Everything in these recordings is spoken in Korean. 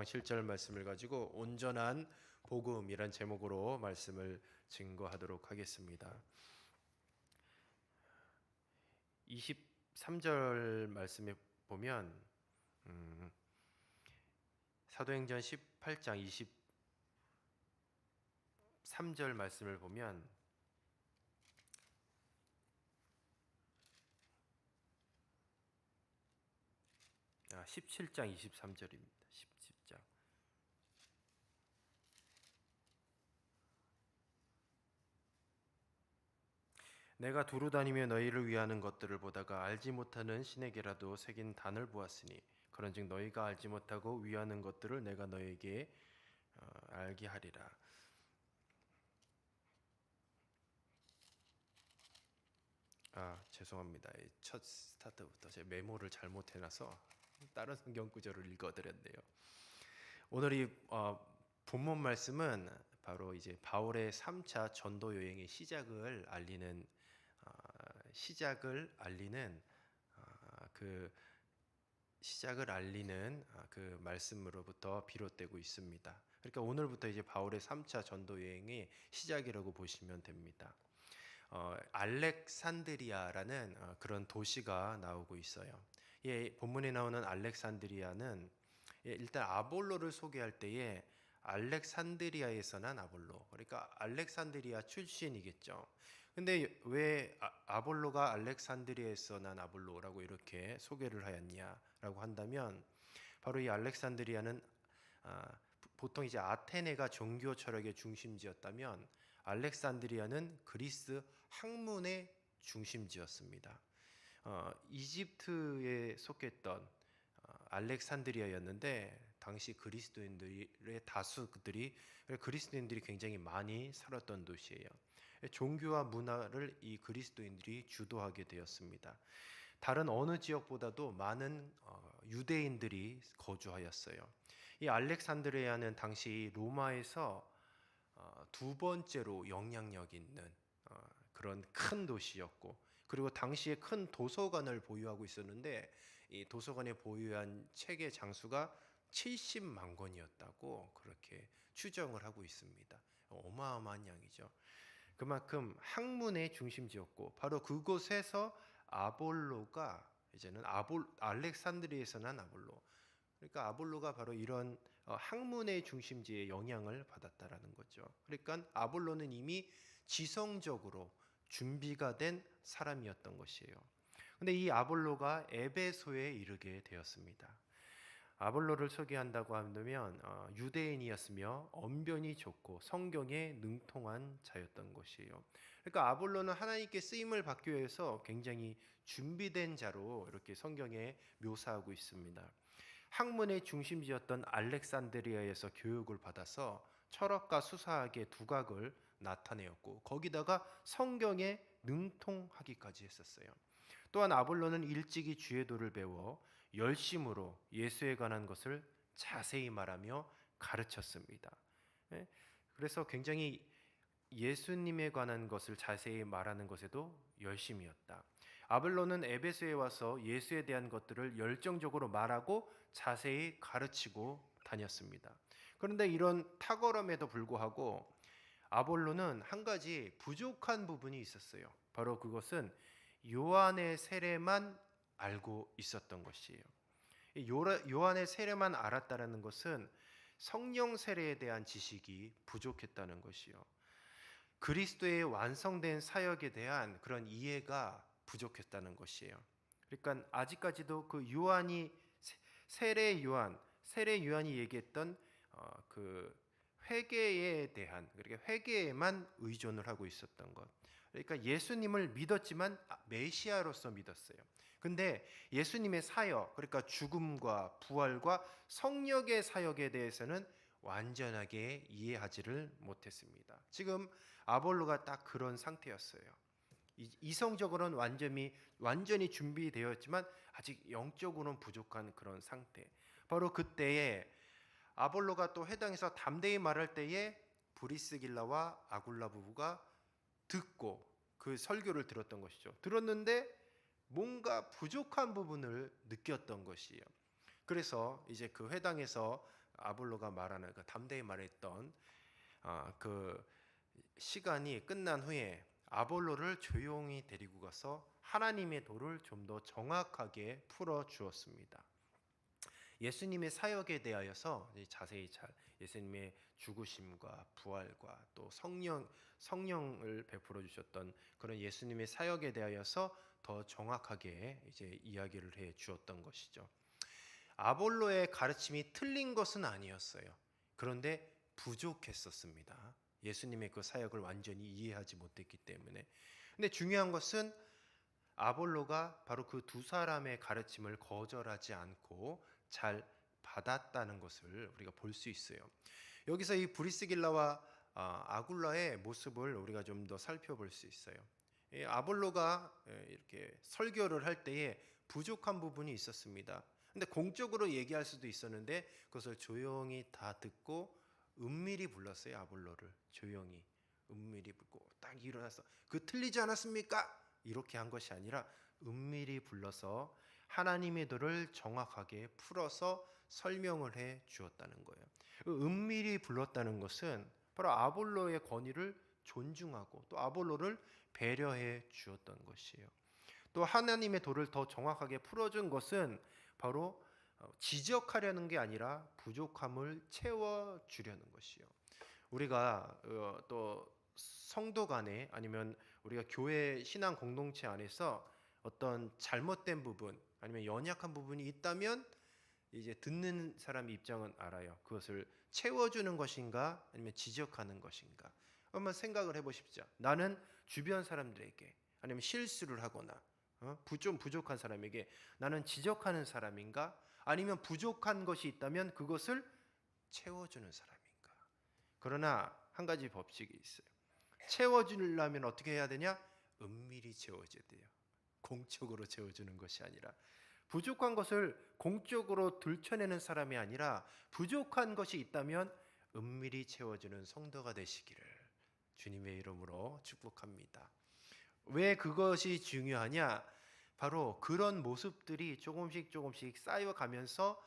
7절 말씀을 가지고 온전한 복음이란 제목으로 말씀을 증거하도록 하겠습니다. 23절 말씀에 보면 사도행전 18장 23절 말씀을 보면 17장 23절입니다. 17장. 내가 두루 다니며 너희를 위하는 것들을 보다가 알지 못하는 신에게라도 새긴 단을 보았으니 그런즉 너희가 알지 못하고 위하는 것들을 내가 너희에게 알게 하리라. 죄송합니다. 첫 스타트부터 제 메모를 잘못해놔서 다른 성경 구절을 읽어드렸네요. 오늘 이 본문 말씀은 바로 이제 바울의 3차 전도 여행의 시작을 알리는 그 말씀으로부터 비롯되고 있습니다. 그러니까 오늘부터 이제 바울의 3차 전도 여행의 시작이라고 보시면 됩니다. 알렉산드리아라는 그런 도시가 나오고 있어요. 예, 본문에 나오는 알렉산드리아는 일단 아볼로를 소개할 때에 알렉산드리아에서 난 아볼로, 그러니까 알렉산드리아 출신이겠죠. 근데 왜 아볼로가 알렉산드리아에서 난 아볼로라고 이렇게 소개를 하였냐라고 한다면, 바로 이 알렉산드리아는 보통 이제 아테네가 종교 철학의 중심지였다면 알렉산드리아는 그리스 학문의 중심지였습니다. 이집트에 속했던 알렉산드리아였는데 당시 그리스도인들의 다수들이 그리스도인들이 굉장히 많이 살았던 도시예요. 종교와 문화를 이 그리스도인들이 주도하게 되었습니다. 다른 어느 지역보다도 많은 유대인들이 거주하였어요. 이 알렉산드리아는 당시 로마에서 두 번째로 영향력 있는 그런 큰 도시였고, 그리고 당시에 큰 도서관을 보유하고 있었는데 이 도서관에 보유한 책의 장수가 70만 권이었다고 그렇게 추정을 하고 있습니다. 어마어마한 양이죠. 그만큼 학문의 중심지였고, 바로 그곳에서 아볼로가 이제는 알렉산드리아에서 난 아볼로, 그러니까 아볼로가 바로 이런 학문의 중심지에 영향을 받았다라는 거죠. 그러니까 아볼로는 이미 지성적으로 준비가 된 사람이었던 것이에요. 근데 이 아볼로가 에베소에 이르게 되었습니다. 아볼로를 소개한다고 하면 유대인이었으며 언변이 좋고 성경에 능통한 자였던 것이에요. 그러니까 아볼로는 하나님께 쓰임을 받기 위해서 굉장히 준비된 자로 이렇게 성경에 묘사하고 있습니다. 학문의 중심지였던 알렉산드리아에서 교육을 받아서 철학과 수사학의 두각을 나타내었고, 거기다가 성경에 능통하기까지 했었어요. 또한 아볼로는 일찍이 주의도를 배워 열심으로 예수에 관한 것을 자세히 말하며 가르쳤습니다. 그래서 굉장히 예수님에 관한 것을 자세히 말하는 것에도 열심이었다. 아볼로는 에베소에 와서 예수에 대한 것들을 열정적으로 말하고 자세히 가르치고 다녔습니다. 그런데 이런 탁월함에도 불구하고 아볼로는 한 가지 부족한 부분이 있었어요. 바로 그것은 요한의 세례만 알고 있었던 것이에요. 요한의 세례만 알았다는 것은 성령 세례에 대한 지식이 부족했다는 것이요. 그리스도의 완성된 사역에 대한 그런 이해가 부족했다는 것이에요. 그러니까 아직까지도 그 요한이 세례 요한이 얘기했던 그 회개에 대한, 그러니까 회개에만 의존을 하고 있었던 것. 그러니까 예수님을 믿었지만 메시아로서 믿었어요. 근데 예수님의 사역, 그러니까 죽음과 부활과 성령의 사역에 대해서는 완전하게 이해하지를 못했습니다. 지금 아볼로가 딱 그런 상태였어요. 이성적으로는 완전히 준비되었지만 아직 영적으로는 부족한 그런 상태. 바로 그때에 아볼로가 또 해당해서 담대히 말할 때에 브리스길라와 아굴라 부부가 듣고 그 설교를 들었던 것이죠. 들었는데 뭔가 부족한 부분을 느꼈던 것이에요. 그래서 이제 그 회당에서 아볼로가 말하는 그 담대히 말했던 그 시간이 끝난 후에 아볼로를 조용히 데리고 가서 하나님의 도를 좀 더 정확하게 풀어 주었습니다. 예수님의 사역에 대하여서 자세히 잘 예수님의 죽으심과 부활과 또 성령을 베풀어 주셨던 그런 예수님의 사역에 대하여서 더 정확하게 이제 이야기를 해 주었던 것이죠. 아볼로의 가르침이 틀린 것은 아니었어요. 그런데 부족했었습니다. 예수님의 그 사역을 완전히 이해하지 못했기 때문에. 근데 중요한 것은 아볼로가 바로 그 두 사람의 가르침을 거절하지 않고 잘 받았다는 것을 우리가 볼 수 있어요. 여기서 이 브리스길라와 아굴라의 모습을 우리가 좀 더 살펴볼 수 있어요. 아볼로가 이렇게 설교를 할 때에 부족한 부분이 있었습니다. 근데 공적으로 얘기할 수도 있었는데 그것을 조용히 다 듣고 은밀히 불렀어요. 아볼로를 조용히 은밀히 불고 딱 일어나서 그 틀리지 않았습니까? 이렇게 한 것이 아니라 은밀히 불러서 하나님의 도를 정확하게 풀어서 설명을 해 주었다는 거예요. 은밀히 불렀다는 것은 바로 아볼로의 권위를 존중하고 또 아볼로를 배려해 주었던 것이에요. 또 하나님의 도를 더 정확하게 풀어준 것은 바로 지적하려는 게 아니라 부족함을 채워주려는 것이요. 우리가 또 성도 간에 아니면 우리가 교회 신앙 공동체 안에서 어떤 잘못된 부분 아니면 연약한 부분이 있다면 이제 듣는 사람 입장은 알아요. 그것을 채워주는 것인가 아니면 지적하는 것인가. 한번 생각을 해보십시오. 나는 주변 사람들에게 아니면 실수를 하거나 좀 부족한 사람에게 나는 지적하는 사람인가 아니면 부족한 것이 있다면 그것을 채워주는 사람인가. 그러나 한 가지 법칙이 있어요. 채워주려면 어떻게 해야 되냐? 은밀히 채워줘야 돼요. 공적으로 채워주는 것이 아니라 부족한 것을 공적으로 들춰내는 사람이 아니라 부족한 것이 있다면 은밀히 채워주는 성도가 되시기를 주님의 이름으로 축복합니다. 왜 그것이 중요하냐? 바로 그런 모습들이 조금씩 쌓여가면서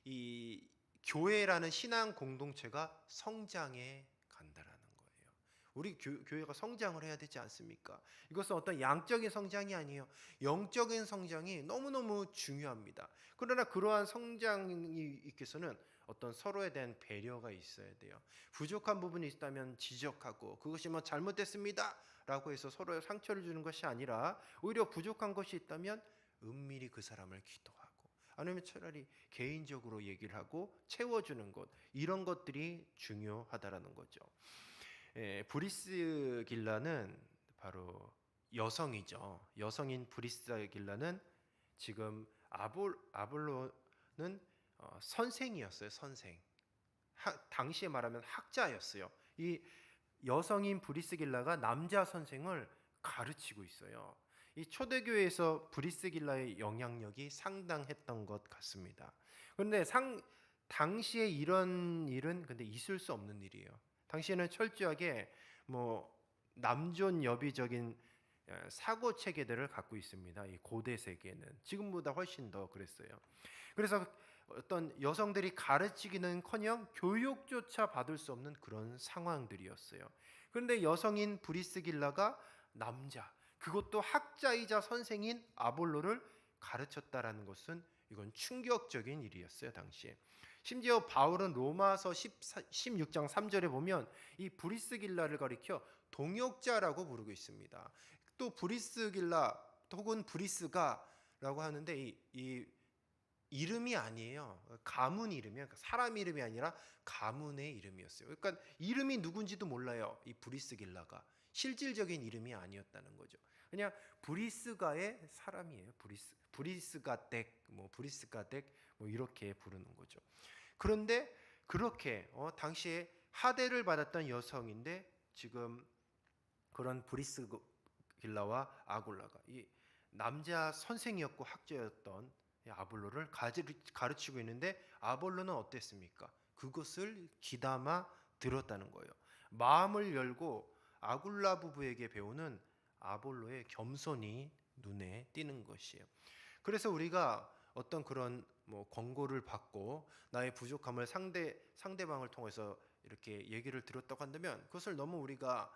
이 교회라는 신앙 공동체가 성장해 간다라는 거예요. 우리 교회가 성장을 해야 되지 않습니까? 이것은 어떤 양적인 성장이 아니에요. 영적인 성장이 너무너무 중요합니다. 그러나 그러한 성장이 있기 위해서는 어떤 서로에 대한 배려가 있어야 돼요. 부족한 부분이 있다면 지적하고 그것이 뭐 잘못됐습니다 라고 해서 서로에 상처를 주는 것이 아니라 오히려 부족한 것이 있다면 은밀히 그 사람을 기도하고 아니면 차라리 개인적으로 얘기를 하고 채워주는 것 이런 것들이 중요하다라는 거죠. 브리스길라는 바로 여성이죠. 여성인 브리스길라는 지금 아볼로는 선생이었어요. 선생. 당시에 말하면 학자였어요. 이 여성인 브리스길라가 남자 선생을 가르치고 있어요. 이 초대교회에서 브리스길라의 영향력이 상당했던 것 같습니다. 그런데 당시에 이런 일은 근데 있을 수 없는 일이에요. 당시에는 철저하게 뭐 남존여비적인 사고 체계들을 갖고 있습니다. 이 고대 세계는 지금보다 훨씬 더 그랬어요. 그래서 어떤 여성들이 가르치기는커녕 교육조차 받을 수 없는 그런 상황들이었어요. 그런데 여성인 브리스길라가 남자, 그것도 학자이자 선생인 아볼로를 가르쳤다라는 것은 이건 충격적인 일이었어요, 당시에. 심지어 바울은 로마서 16장 3절에 보면 이 브리스길라를 가리켜 동역자라고 부르고 있습니다. 또 브리스길라 혹은 브리스가라고 하는데 이 이름이 아니에요. 가문 이름이야. 사람 이름이 아니라 가문의 이름이었어요. 그러니까 이름이 누군지도 몰라요. 이 브리스길라가 실질적인 이름이 아니었다는 거죠. 그냥 브리스가의 사람이에요. 브리스가덱, 뭐 브리스가덱, 뭐 이렇게 부르는 거죠. 그런데 그렇게 당시에 하대를 받았던 여성인데 지금 그런 브리스길라와 아굴라가 이 남자 선생이었고 학자였던 아볼로를 가르치고 있는데 아볼로는 어땠습니까? 그것을 귀담아 들었다는 거예요. 마음을 열고 아굴라 부부에게 배우는 아볼로의 겸손이 눈에 띄는 것이에요. 그래서 우리가 어떤 그런 뭐 권고를 받고 나의 부족함을 상대방을 통해서 이렇게 얘기를 들었다고 한다면 그것을 너무 우리가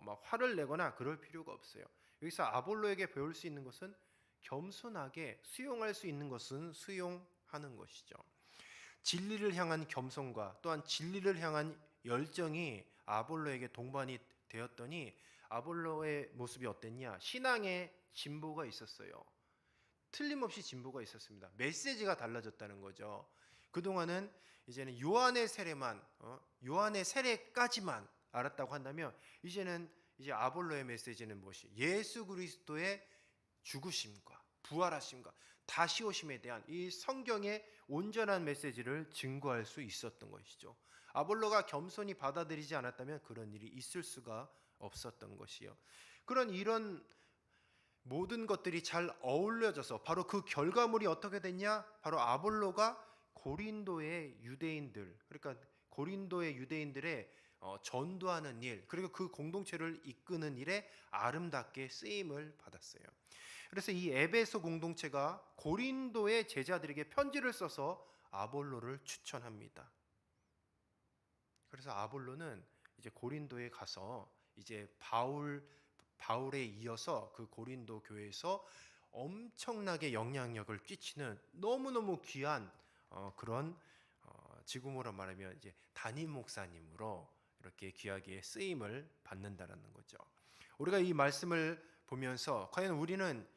막 화를 내거나 그럴 필요가 없어요. 여기서 아볼로에게 배울 수 있는 것은 겸손하게 수용할 수 있는 것은 수용하는 것이죠. 진리를 향한 겸손과 또한 진리를 향한 열정이 아볼로에게 동반이 되었더니 아볼로의 모습이 어땠냐? 신앙의 진보가 있었어요. 틀림없이 진보가 있었습니다. 메시지가 달라졌다는 거죠. 그동안은 이제는 요한의 세례까지만 알았다고 한다면 이제는 이제 아볼로의 메시지는 무엇이? 예수 그리스도의 죽으심과 부활하심과 다시 오심에 대한 이 성경의 온전한 메시지를 증거할 수 있었던 것이죠. 아볼로가 겸손히 받아들이지 않았다면 그런 일이 있을 수가 없었던 것이요. 이런 모든 것들이 잘 어울려져서 바로 그 결과물이 어떻게 됐냐? 바로 아볼로가 고린도의 유대인들, 그러니까 고린도의 유대인들의 전도하는 일, 그리고 그 공동체를 이끄는 일에 아름답게 쓰임을 받았어요. 그래서 이 에베소 공동체가 고린도의 제자들에게 편지를 써서 아볼로를 추천합니다. 그래서 아볼로는 이제 고린도에 가서 이제 바울에 이어서 그 고린도 교회에서 엄청나게 영향력을 끼치는 너무너무 귀한 그런 지금으로 말하면 이제 담임 목사님으로 이렇게 귀하게 쓰임을 받는다라는 거죠. 우리가 이 말씀을 보면서 과연 우리는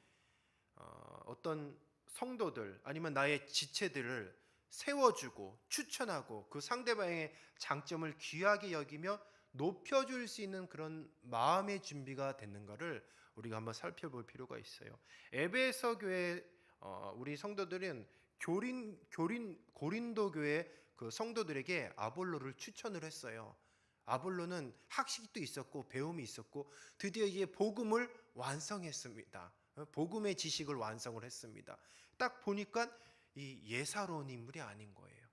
어떤 성도들 아니면 나의 지체들을 세워주고 추천하고 그 상대방의 장점을 귀하게 여기며 높여줄 수 있는 그런 마음의 준비가 됐는가를 우리가 한번 살펴볼 필요가 있어요. 에베소 교회 우리 성도들은 고린도 교회 그 성도들에게 아볼로를 추천을 했어요. 아볼로는 학식도 있었고 배움이 있었고 드디어 이제 복음을 완성했습니다. 복음의 지식을 완성을 했습니다. 딱 보니까 이 예사로운 인물이 아닌 거예요.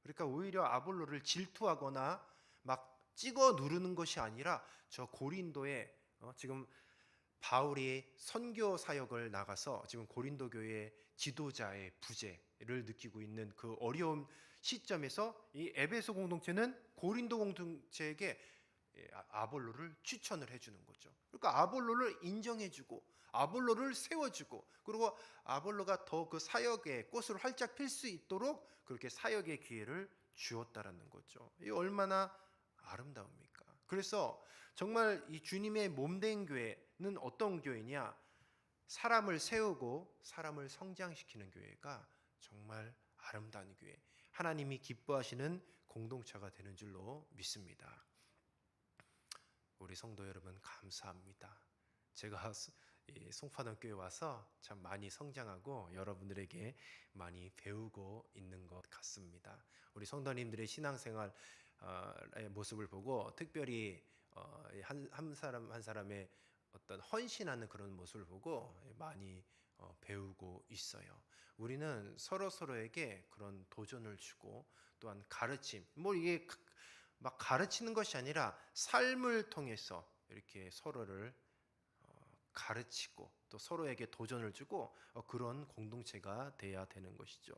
그러니까 오히려 아볼로를 질투하거나 막 찍어 누르는 것이 아니라 저 고린도에 지금 바울이 선교 사역을 나가서 지금 고린도 교회 지도자의 부재를 느끼고 있는 그 어려운 시점에서 이 에베소 공동체는 고린도 공동체에게 아볼로를 추천을 해주는 거죠. 그러니까 아볼로를 인정해주고 아볼로를 세워주고 그리고 아볼로가 더 그 사역의 꽃을 활짝 필 수 있도록 그렇게 사역의 기회를 주었다라는 거죠. 이 얼마나 아름다웁니까? 그래서 정말 이 주님의 몸된 교회는 어떤 교회냐? 사람을 세우고 사람을 성장시키는 교회가 정말 아름다운 교회, 하나님이 기뻐하시는 공동체가 되는 줄로 믿습니다. 우리 성도 여러분 감사합니다. 제가 송파동 교회 와서 참 많이 성장하고 여러분들에게 많이 배우고 있는 것 같습니다. 우리 성도님들의 신앙생활의 모습을 보고 특별히 한 사람 한 사람의 어떤 헌신하는 그런 모습을 보고 많이 배우고 있어요. 우리는 서로에게 그런 도전을 주고 또한 가르침, 뭐 이게 막 가르치는 것이 아니라 삶을 통해서 이렇게 서로를 가르치고 또 서로에게 도전을 주고 그런 공동체가 돼야 되는 것이죠.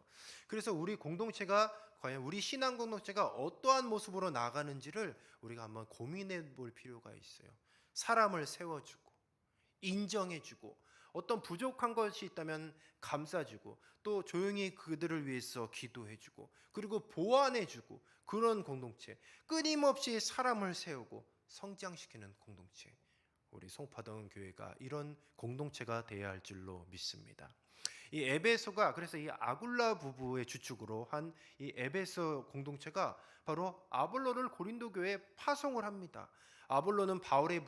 그래서 우리 공동체가 과연 우리 신앙 공동체가 어떠한 모습으로 나가는지를 우리가 한번 고민해 볼 필요가 있어요. 사람을 세워주고 인정해주고 어떤 부족한 것이 있다면 감싸주고 또 조용히 그들을 위해서 기도해주고 그리고 보완해주고 그런 공동체, 끊임없이 사람을 세우고 성장시키는 공동체, 우리 송파동 교회가 이런 공동체가 되어야 할 줄로 믿습니다. 이 에베소가 그래서 이 아굴라 부부의 주축으로 한 이 에베소 공동체가 바로 아볼로를 고린도 교회에 파송을 합니다. 아볼로는 바울의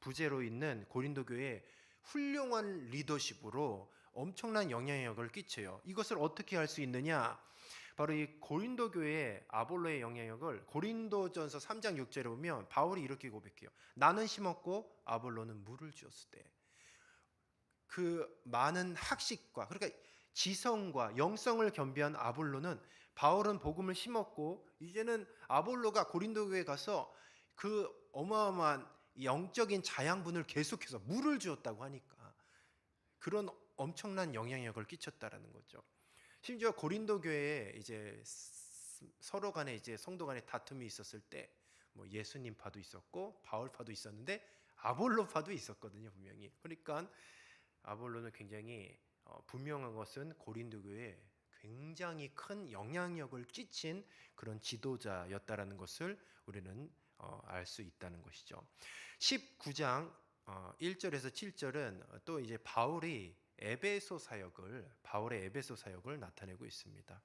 부재로 있는 고린도 교회에 훌륭한 리더십으로 엄청난 영향력을 끼쳐요. 이것을 어떻게 할 수 있느냐? 바로 이 고린도 교회의 아볼로의 영향력을 고린도전서 3장 6절에 보면 바울이 이렇게 고백해요. 나는 심었고 아볼로는 물을 주었을 때 그 많은 학식과 그러니까 지성과 영성을 겸비한 아볼로는 바울은 복음을 심었고 이제는 아볼로가 고린도 교회에 가서 그 어마어마한 영적인 자양분을 계속해서 물을 주었다고 하니까 그런 엄청난 영향력을 끼쳤다라는 거죠. 심지어 고린도 교회에 이제 서로 간에 이제 성도 간에 다툼이 있었을 때 뭐 예수님파도 있었고 바울파도 있었는데 아볼로파도 있었거든요, 분명히. 그러니까 아볼로는 굉장히 분명한 것은 고린도 교회에 굉장히 큰 영향력을 끼친 그런 지도자였다라는 것을 우리는 알 수 있다는 것이죠. 19장 1절에서 7절은 또 이제 바울의 에베소 사역을 나타내고 있습니다.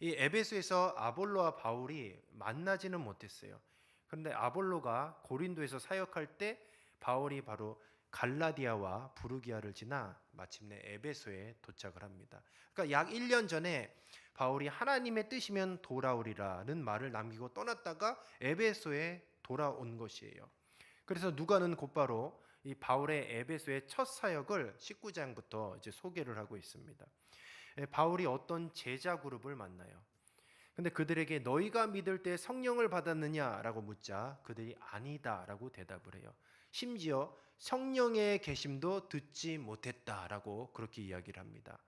이 에베소에서 아볼로와 바울이 만나지는 못했어요. 그런데 아볼로가 고린도에서 사역할 때 바울이 바로 갈라디아와 부르기아를 지나 마침내 에베소에 도착을 합니다. 그러니까 약 1년 전에 바울이 하나님의 뜻이면 돌아오리라는 말을 남기고 떠났다가 에베소에 돌아온 것이에요. 그래서 누가는 곧바로 이 바울의 에베소의 첫 사역을 19장부터 이제 소개를 하고 있습니다. 바울이 어떤 제자 그룹을 만나요. 근데 그들에게 너희가 믿을 때 성령을 받았느냐라고 묻자 그들이 아니다라고 대답을 해요. 심지어 성령의 계심도 듣지 못했다라고 그렇게 이야기를 합니다.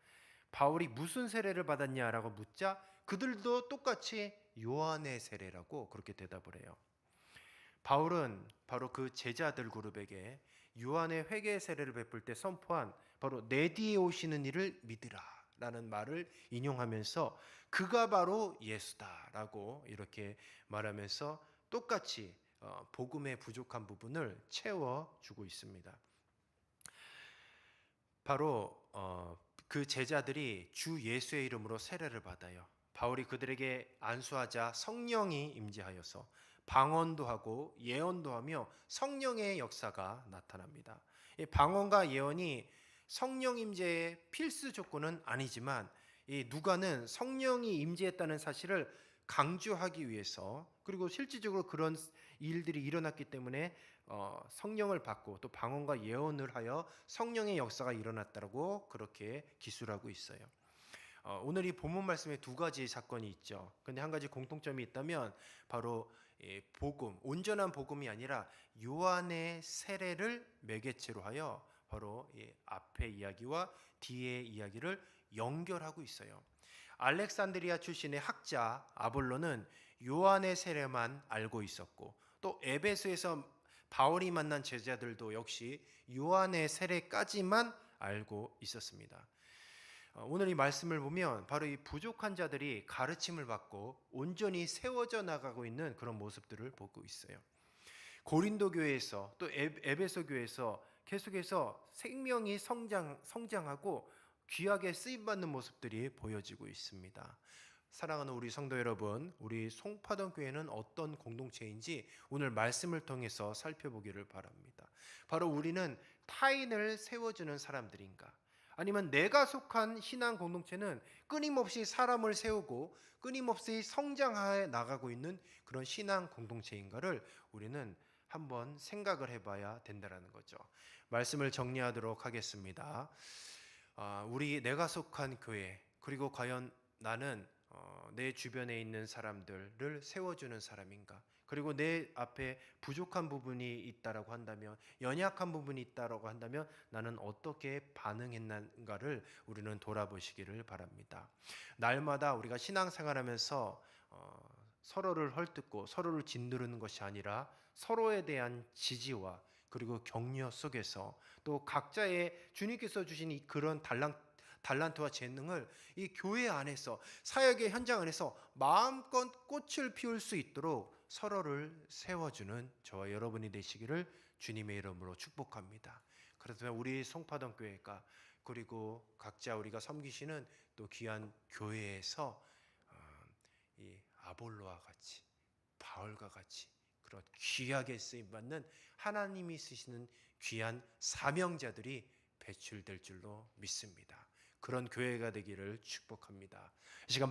바울이 무슨 세례를 받았냐라고 묻자 그들도 똑같이 요한의 세례라고 그렇게 대답을 해요. 바울은 바로 그 제자들 그룹에게 요한의 회개 세례를 베풀 때 선포한 바로 내 뒤에 오시는 이를 믿으라 라는 말을 인용하면서 그가 바로 예수다라고 이렇게 말하면서 똑같이 복음의 부족한 부분을 채워주고 있습니다. 바로 그 제자들이 주 예수의 이름으로 세례를 받아요. 바울이 그들에게 안수하자 성령이 임재하여서 방언도 하고 예언도 하며 성령의 역사가 나타납니다. 이 방언과 예언이 성령 임재의 필수 조건은 아니지만 이 누가는 성령이 임재했다는 사실을 강조하기 위해서 그리고 실질적으로 그런 일들이 일어났기 때문에 성령을 받고 또 방언과 예언을 하여 성령의 역사가 일어났다고 그렇게 기술하고 있어요. 오늘 이 본문 말씀에 두 가지 사건이 있죠. 근데 한 가지 공통점이 있다면 바로 복음, 온전한 복음이 아니라 요한의 세례를 매개체로 하여 바로 앞의 이야기와 뒤의 이야기를 연결하고 있어요. 알렉산드리아 출신의 학자 아볼로는 요한의 세례만 알고 있었고 또 에베소에서 바울이 만난 제자들도 역시 요한의 세례까지만 알고 있었습니다. 오늘 이 말씀을 보면 바로 이 부족한 자들이 가르침을 받고 온전히 세워져 나가고 있는 그런 모습들을 보고 있어요. 고린도 교회에서 또 에베소 교회에서 계속해서 생명이 성장하고 귀하게 쓰임받는 모습들이 보여지고 있습니다. 사랑하는 우리 성도 여러분, 우리 송파동 교회는 어떤 공동체인지 오늘 말씀을 통해서 살펴보기를 바랍니다. 바로 우리는 타인을 세워주는 사람들인가? 아니면 내가 속한 신앙 공동체는 끊임없이 사람을 세우고 끊임없이 성장해 나가고 있는 그런 신앙 공동체인가를 우리는 한번 생각을 해봐야 된다는 거죠. 말씀을 정리하도록 하겠습니다. 내가 속한 교회 그리고 과연 나는 내 주변에 있는 사람들을 세워주는 사람인가? 그리고 내 앞에 부족한 부분이 있다라고 한다면 연약한 부분이 있다라고 한다면 나는 어떻게 반응했는가를 우리는 돌아보시기를 바랍니다. 날마다 우리가 신앙생활하면서 서로를 헐뜯고 서로를 짓누르는 것이 아니라 서로에 대한 지지와 그리고 격려 속에서 또 각자의 주님께서 주신 그런 달란트와 재능을 이 교회 안에서 사역의 현장 안에서 마음껏 꽃을 피울 수 있도록 서로를 세워주는 저와 여러분이 되시기를 주님의 이름으로 축복합니다. 그렇다면 우리 송파동 교회가 그리고 각자 우리가 섬기시는 또 귀한 교회에서 이 아볼로와 같이 바울과 같이 그런 귀하게 쓰임받는 하나님이 쓰시는 귀한 사명자들이 배출될 줄로 믿습니다. 그런 교회가 되기를 축복합니다. 이 시간